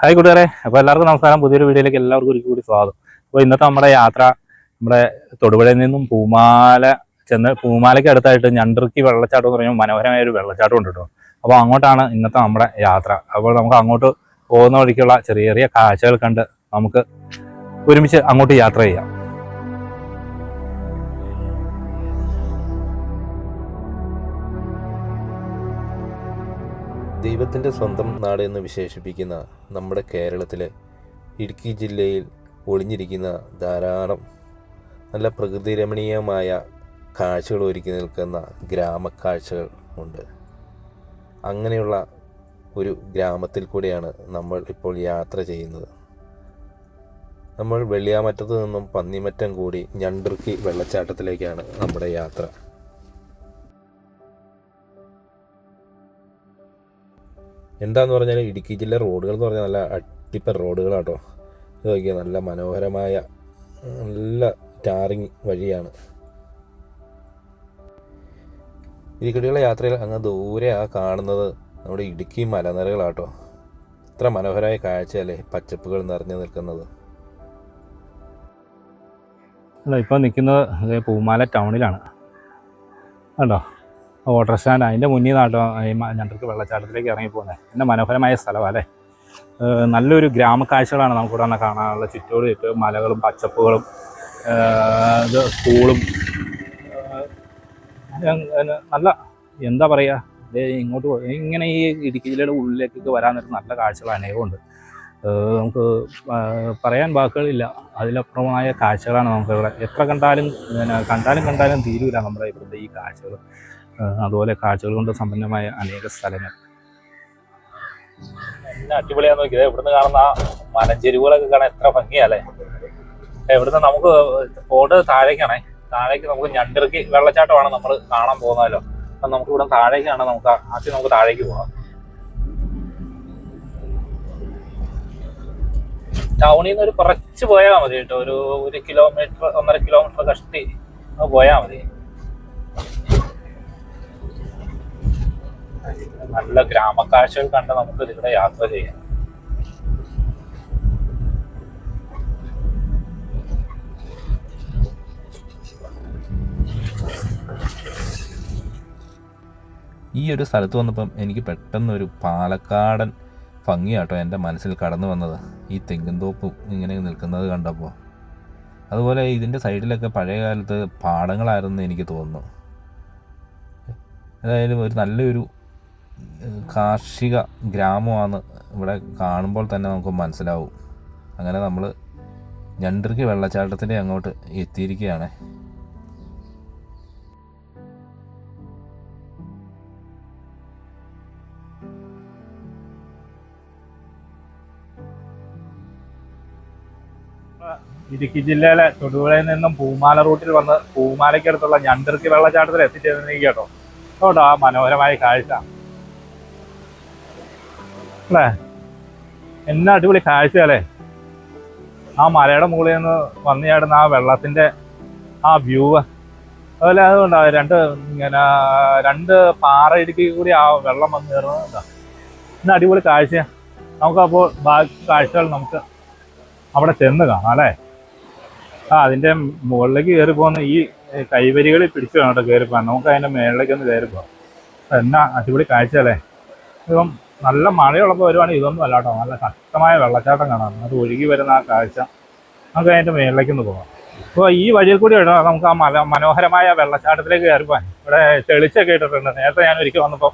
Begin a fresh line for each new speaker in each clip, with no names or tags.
Hi കൂട്ടുകാരെ, അപ്പോൾ എല്ലാവർക്കും നമസ്കാരം. പുതിയൊരു വീഡിയോയിലേക്ക് എല്ലാവർക്കും ഒരിക്കൽ കൂടി സ്വാഗതം. അപ്പോൾ ഇന്നത്തെ നമ്മുടെ യാത്ര നമ്മുടെ തൊടുപുഴയിൽ നിന്നും പൂമാലയ്ക്ക് അടുത്തായിട്ട് ഞണ്ടിറുക്കി വെള്ളച്ചാട്ടം എന്ന് പറയുമ്പോൾ മനോഹരമായ ഒരു വെള്ളച്ചാട്ടം ഉണ്ട് കേട്ടോ. അപ്പോൾ അങ്ങോട്ടാണ് ഇന്നത്തെ നമ്മുടെ യാത്ര. അപ്പോൾ നമുക്ക് അങ്ങോട്ട് പോകുന്ന വഴിക്കുള്ള ചെറിയ ചെറിയ കാഴ്ചകൾ കണ്ട് നമുക്ക് ഒരുമിച്ച് അങ്ങോട്ട് യാത്ര ചെയ്യാം.
ദൈവത്തിൻ്റെ സ്വന്തം നാട് എന്ന് വിശേഷിപ്പിക്കുന്ന നമ്മുടെ കേരളത്തിലെ ഇടുക്കി ജില്ലയിൽ ഒളിഞ്ഞിരിക്കുന്ന ധാരാളം നല്ല പ്രകൃതി രമണീയമായ കാഴ്ചകൾ ഒരുക്കി നിൽക്കുന്ന ഗ്രാമക്കാഴ്ചകൾ ഉണ്ട്. അങ്ങനെയുള്ള ഒരു ഗ്രാമത്തിൽ കൂടെയാണ് നമ്മൾ ഇപ്പോൾ യാത്ര ചെയ്യുന്നത്. നമ്മൾ വെള്ളിയാമറ്റത്ത് നിന്നും പന്നിമറ്റം കൂടി ഞണ്ടിറുക്കി വെള്ളച്ചാട്ടത്തിലേക്കാണ് നമ്മുടെ യാത്ര. എന്താന്ന് പറഞ്ഞാൽ ഇടുക്കി ജില്ല റോഡുകൾ എന്ന് പറഞ്ഞാൽ നല്ല അടിപ്പൻ റോഡുകളാട്ടോ. ഇത് നോക്കിയാൽ നല്ല മനോഹരമായ നല്ല ടാറിങ് വഴിയാണ്. ഇടുക്കിയുള്ള യാത്രയിൽ അങ്ങ് ദൂരെ കാണുന്നത് നമ്മുടെ ഇടുക്കി മലനിരകളാട്ടോ. ഇത്ര മനോഹരമായ കാഴ്ചയല്ലേ, പച്ചപ്പുകൾ നിറഞ്ഞു നിൽക്കുന്നത്.
ഇപ്പോൾ നിൽക്കുന്നത് പൂമാല ടൗണിലാണ് കണ്ടോ. വാട്ടർ സ്റ്റാൻഡ് അതിൻ്റെ മുന്നിൽ നിന്നാട്ടോ ഈ ഞണ്ടിറുക്കി വെള്ളച്ചാട്ടത്തിലേക്ക് ഇറങ്ങിപ്പോകുന്നത്. പിന്നെ മനോഹരമായ സ്ഥലമാണ് അല്ലേ. നല്ലൊരു ഗ്രാമക്കാഴ്ചകളാണ് നമുക്കിവിടെ വന്ന് കാണാനുള്ള. ചുറ്റും മലകളും പച്ചപ്പുകളും ഇത് സ്കൂളും നല്ല എന്താ പറയുക, ഇങ്ങോട്ട് ഇങ്ങനെ ഈ ഇടുക്കി ജില്ലയുടെ ഉള്ളിലേക്കൊക്കെ വരാൻ നേരം നല്ല കാഴ്ചകൾ അനേകമുണ്ട്. നമുക്ക് പറയാൻ വാക്കുകളില്ല. അതിലപ്പുറമായ കാഴ്ചകളാണ് നമുക്കിവിടെ. എത്ര കണ്ടാലും തീരൂല നമ്മുടെ ഇവിടുത്തെ ഈ കാഴ്ചകൾ. അതുപോലെ കാഴ്ചകൾ കൊണ്ട് സമ്പന്നമായ അനേക സ്ഥലങ്ങൾ. എന്നെ അടിപൊളിയാന്ന് നോക്കിയത് ഇവിടുന്ന് കാണുന്ന ആ മലഞ്ചെരുവുകളൊക്കെ കാണാൻ എത്ര ഭംഗിയല്ലേ. ഇവിടുന്ന് നമുക്ക് റോഡ് താഴേക്ക് നമുക്ക് ഞണ്ടിറുക്കി വെള്ളച്ചാട്ടമാണ് നമ്മൾ കാണാൻ പോകുന്നതല്ലോ. അപ്പം നമുക്ക് ഇവിടെ താഴേക്കാണ്, നമുക്ക് താഴേക്ക് പോകാം. ടൗണിൽ നിന്ന് ഒരു കുറച്ച് പോയാൽ മതി കേട്ടോ. ഒരു കിലോമീറ്റർ 1.5 കിലോമീറ്റർ കഷ്ടി പോയാൽ മതി. നല്ല ഗ്രാമക്കാഴ്ചകൾ കണ്ട് നമുക്ക് ഇവിടെ യാത്ര ചെയ്യാം.
ഈ ഒരു സ്ഥലത്ത് വന്നപ്പം എനിക്ക് പെട്ടെന്നൊരു പാലക്കാടൻ ഭംഗിയാട്ടോ എൻ്റെ മനസ്സിൽ കടന്നു വന്നത്. ഈ തെങ്ങിൻതോപ്പും ഇങ്ങനെ നിൽക്കുന്നത് കണ്ടപ്പോൾ. അതുപോലെ ഇതിൻ്റെ സൈഡിലൊക്കെ പഴയ കാലത്ത് പാടങ്ങളായിരുന്നു എനിക്ക് തോന്നുന്നു. ഏതായാലും ഒരു നല്ലൊരു കാർഷിക ഗ്രാമമാണ് ഇവിടെ കാണുമ്പോൾ തന്നെ നമുക്ക് മനസ്സിലാവും. അങ്ങനെ നമ്മൾ ഞണ്ടിറുക്കി വെള്ളച്ചാട്ടത്തിൻ്റെ അങ്ങോട്ട് എത്തിയിരിക്കുകയാണ്.
ഇടുക്കി ജില്ലയിലെ തൊടുപുഴയിൽ നിന്നും പൂമാല റൂട്ടിൽ വന്ന് പൂമാലയ്ക്കടുത്തുള്ള ഞണ്ടിറുക്കി വെള്ളച്ചാട്ടത്തിൽ എത്തിച്ചേർന്നിരിക്കുക കേട്ടോ. കേട്ടോ ആ മനോഹരമായ കാഴ്ച അല്ലേ. എന്നാ അടിപൊളി കാഴ്ചയല്ലേ. ആ മലയുടെ മുകളിൽ നിന്ന് വന്നു ചാടുന്ന ആ വെള്ളത്തിൻ്റെ ആ വ്യൂ. അതുപോലെ അതുകൊണ്ടാണ് രണ്ട് പാറ ഇടുക്കി കൂടി ആ വെള്ളം വന്ന് കയറുന്നത്. ഇന്ന് അടിപൊളി കാഴ്ച. നമുക്കപ്പോൾ ബാക്കി കാഴ്ചകൾ നമുക്ക് അവിടെ ചെന്ന് കാണാം അല്ലേ. അതിൻ്റെ മുകളിലേക്ക് കയറി പോകുന്ന ഈ കൈവരികളിൽ പിടിച്ചു വേണം കേട്ടോ കയറി പോകാൻ. നമുക്ക് അതിൻ്റെ മുകളിലേക്ക് ഒന്ന് കയറി പോകാം. എന്നാ അടിപൊളി കാഴ്ച അല്ലേ. ഇപ്പം നല്ല മഴയുള്ളപ്പോൾ വരുവാണെങ്കിൽ ഇതൊന്നും അല്ല കേട്ടോ. നല്ല ശക്തമായ വെള്ളച്ചാട്ടം കാണാം. അത് ഒഴുകി വരുന്ന ആ കാഴ്ച. നമുക്ക് അതിൻ്റെ മുകളിലേക്കൊന്ന് പോകാം. അപ്പോൾ ഈ വഴിയിൽ കൂടി ഇടാം നമുക്ക് ആ മനോഹരമായ വെള്ളച്ചാട്ടത്തിലേക്ക് കയറി പോകാൻ. ഇവിടെ തെളിച്ചൊക്കെ ഇട്ടിട്ടുണ്ട്. നേരത്തെ ഞാൻ ഒരിക്കൽ വന്നപ്പോൾ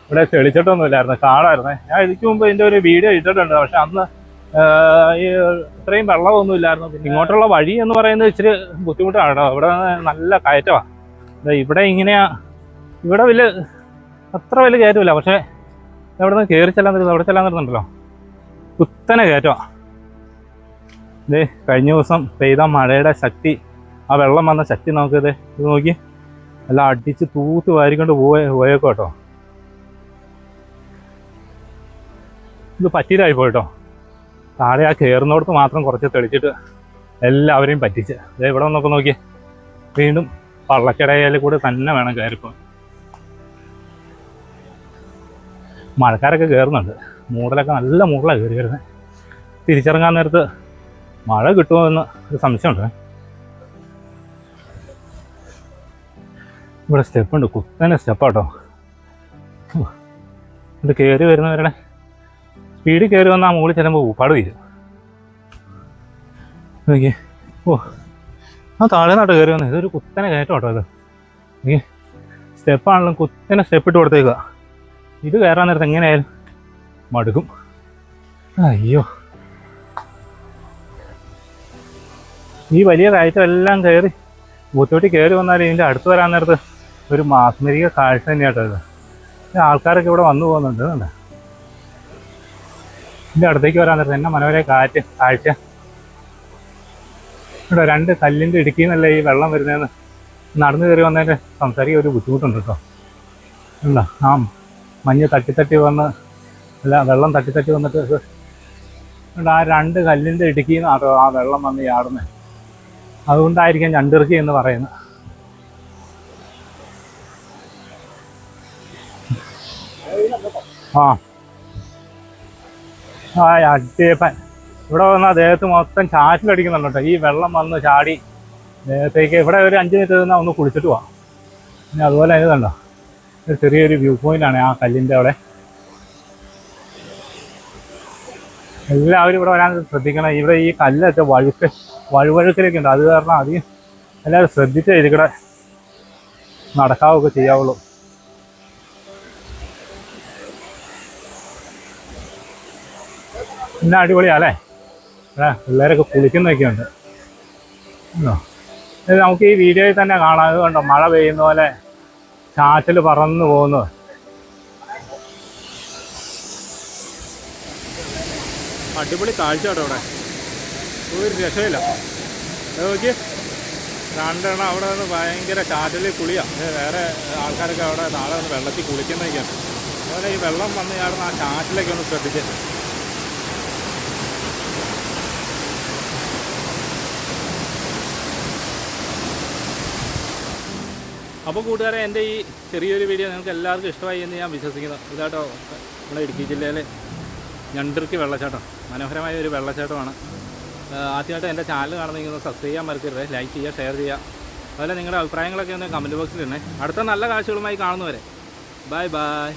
ഇവിടെ തെളിച്ചിട്ടൊന്നുമില്ലായിരുന്നു, കാടായിരുന്നേ. ഞാൻ ഇതിക്ക് മുമ്പ് ഇതിൻ്റെ ഒരു വീഡിയോ ഇട്ടിട്ടുണ്ട്. പക്ഷെ അന്ന് ഈ ഇത്രയും വെള്ളമൊന്നും ഇല്ലായിരുന്നു. പിന്നെ ഇങ്ങോട്ടുള്ള വഴി എന്ന് പറയുന്നത് ഇച്ചിരി ബുദ്ധിമുട്ടാണ് കേട്ടോ. ഇവിടെ നല്ല കയറ്റമാണ്. ഇവിടെ ഇവിടെ അത്ര വലിയ കയറ്റമില്ല. പക്ഷേ ഇവിടെ നിന്ന് കയറി അവിടെ ചെല്ലാൻ തരുന്നുണ്ടല്ലോ. കുത്തനെ കയറ്റമാണ്. കഴിഞ്ഞ ദിവസം പെയ്ത മഴയുടെ ശക്തി, ആ വെള്ളം വന്ന ശക്തി ഇത് നോക്കി എല്ലാം അടിച്ച് തൂത്ത് വാരിക്കൊണ്ട് പോയേക്കോ കേട്ടോ. ഇത് പറ്റിയതായി പോയിട്ടോ. താഴെ ആ കയറുന്നിടത്ത് മാത്രം കുറച്ച് തെളിച്ചിട്ട് എല്ലാവരെയും പറ്റിച്ച്. ഇവിടെ വന്നൊക്കെ നോക്കി വീണ്ടും പള്ളക്കിടയിൽ കൂടെ തന്നെ വേണം കയറിപ്പോ. മഴക്കാരൊക്കെ കയറുന്നുണ്ട്. മൂടലൊക്കെ നല്ല മൂടലാണ് കയറി വരുന്നത്. തിരിച്ചിറങ്ങാൻ നേരത്ത് മഴ കിട്ടുമോ എന്ന് ഒരു സംശയമുണ്ട്. ഇവിടെ സ്റ്റെപ്പുണ്ട്, കുത്തനെ സ്റ്റെപ്പാട്ടോ. ഇത് കയറി വരുന്നവരുടെ സ്പീഡിൽ കയറി വന്നാൽ മുകളിൽ ചെല്ലുമ്പോൾ ഊപ്പാട് വരും. നോക്കിയേ, ഓ ആ താഴെ നാട്ട് കയറി വന്നത് ഇതൊരു കുത്തനെ കയറ്റം കേട്ടോ. ഇത് ഈ സ്റ്റെപ്പാണെങ്കിലും കുത്തനെ സ്റ്റെപ്പ് ഇട്ട് കൊടുത്തേക്കുക. ഇത് കയറാൻ നേരത്ത് എങ്ങനെയായാലും മടുക്കും. അയ്യോ, ഈ വലിയ കയറ്റം എല്ലാം കയറി ബുദ്ധിമുട്ടി കയറി വന്നാൽ ഇതിൻ്റെ അടുത്ത് വരാൻ നേരത്ത് ഒരു മാസ്മരിക കാഴ്ച തന്നെയാട്ടോ ഇത്. ആൾക്കാരൊക്കെ ഇവിടെ വന്നു പോകുന്നുണ്ട്. കണ്ടോ, ഇതിൻ്റെ അടുത്തേക്ക് വരാൻ നേരത്ത് എന്നെ മനോഹര കാഴ്ച. ഇവിടെ 2 കല്ലിൻ്റെ ഇടുക്കിയിൽ നിന്നല്ലേ ഈ വെള്ളം വരുന്നതെന്ന് നടന്നു കയറി വന്നതിൻ്റെ സംസാരിക്കാൻ ഒരു ബുദ്ധിമുട്ടുണ്ട് കേട്ടോ. എന്താ ആ മഞ്ഞ് തട്ടി വന്ന് വെള്ളം തട്ടി വന്നിട്ട് ആ 2 കല്ലിൻ്റെ ഇടുക്കിയിൽ നിന്നാട്ടോ ആ വെള്ളം വന്ന് ചാടുന്നത്. അതുകൊണ്ടായിരിക്കാം ഞണ്ടിറുക്കി എന്ന് പറയുന്നത്. ആ അടിയപ്പൻ ഇവിടെ വന്നാൽ ദേഹത്ത് മൊത്തം ചാറ്റിലടിക്കുന്നുണ്ട് കേട്ടോ. ഈ വെള്ളം വന്ന് ചാടി ദേഹത്തേക്ക് ഇവിടെ ഒരു 5 മിനിറ്റ് നിന്നാൽ ഒന്ന് കുളിച്ചിട്ട് പോവാം. പിന്നെ അതുപോലെ ഇത് കണ്ടോ, ഒരു ചെറിയൊരു വ്യൂ പോയിന്റാണ് ആ കല്ലിൻ്റെ അവിടെ. എല്ലാവരും ഇവിടെ വരാൻ ശ്രദ്ധിക്കണം. ഇവിടെ ഈ കല്ലൊക്കെ വഴുവഴുക്കലൊക്കെ ഉണ്ട്. അത് കാരണം അധികം എല്ലാവരും ശ്രദ്ധിച്ചേ ഇതിവിടെ നടക്കാവൊക്കെ ചെയ്യാവുള്ളൂ. പിന്നെ അടിപൊളിയാല്ലേ, ഇവിടെ പിള്ളേരൊക്കെ കുളിക്കുന്നൊക്കെ ഉണ്ട്. നമുക്ക് ഈ വീഡിയോയിൽ തന്നെ കാണാം. ഇത് കണ്ടോ, മഴ പെയ്യുന്ന പോലെ ചാറ്റിൽ പറന്നു പോകുന്നു. അടിപൊളി കാഴ്ച കേട്ടോ ഇവിടെ, ഒരു രക്ഷയില്ല. നോക്കി 2 എണ്ണം അവിടെ നിന്ന് ഭയങ്കര ചാറ്റിൽ കുളിയാണ്. വേറെ ആൾക്കാരൊക്കെ അവിടെ നാളെ വന്ന് വെള്ളത്തിൽ കുളിക്കുന്നതൊക്കെയാണ്. അതുപോലെ ഈ വെള്ളം വന്ന് ചാടുന്ന ആ ചാറ്റിലൊക്കെ ഒന്ന് ശ്രദ്ധിച്ച്. അപ്പോൾ കൂട്ടുകാരെ, എൻ്റെ ഈ ചെറിയൊരു വീഡിയോ നിങ്ങൾക്ക് എല്ലാവർക്കും ഇഷ്ടമായി എന്ന് ഞാൻ വിശ്വസിക്കുന്നു. ഇതാട്ടോ നമ്മുടെ ഇടുക്കി ജില്ലയിലെ ഞണ്ടിറുക്കി വെള്ളച്ചാട്ടം. മനോഹരമായ ഒരു വെള്ളച്ചാട്ടമാണ്. ആദ്യമായിട്ട് എൻ്റെ ചാനൽ കാണുന്നെങ്കിൽ ഒന്ന് സബ്സ്ക്രൈബ് ചെയ്യാൻ മറക്കരുത്. ലൈക്ക് ചെയ്യുക, ഷെയർ ചെയ്യുക. അതുപോലെ നിങ്ങളുടെ അഭിപ്രായങ്ങളൊക്കെ ഒന്ന് കമൻറ്റ് ബോക്സിൽ ഇടണേ. അടുത്ത നല്ല കാഴ്ചകളുമായി കാണുന്നവരെ ബൈ ബൈ.